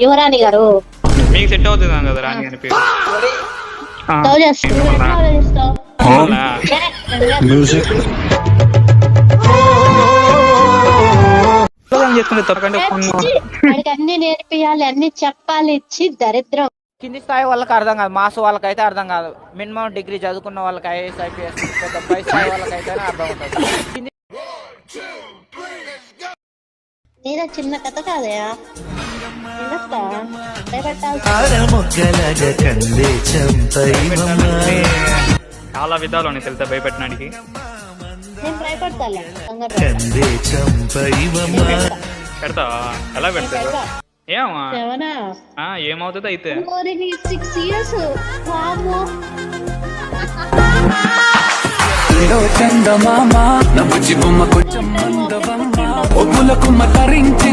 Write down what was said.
యువరాణి గారు మీకు సెట్ అవుతుంది కదా రాణి అని పేరు. లవ్ చేస్తావు ఎట్లా ఆలోచిస్తావు? అవునా? చేసుకుంటే తప్పకంటే వాడికి అన్ని నేర్పియాలి, అన్ని చెప్పాలి. ఇచ్చి దరిద్రం. కింది స్థాయి వాళ్ళకి అర్థం కాదు, మాస్ వాళ్ళకైతే అర్థం కాదు. మినిమం డిగ్రీ చదువుకున్న వాళ్ళకి ఐఏఎస్ ఐపీఎస్ పెద్ద పై స్థాయి వాళ్ళకైతేనే అర్థం ఉంటుంది. నీదా చిన్న కథ కాదయా, చాలా విధాలు ఉన్నాయి తెలుసా భయపెట్టడానికి. నేను భయపడతాలే పెడతావా? ఎలా పెడతావు? ఏమా ఏమవుతుంది అయితే? 6 years చందమామ నవ్వు బొమ్మ కొంచెం మందవమ్మ ఒప్పులకు మతరించి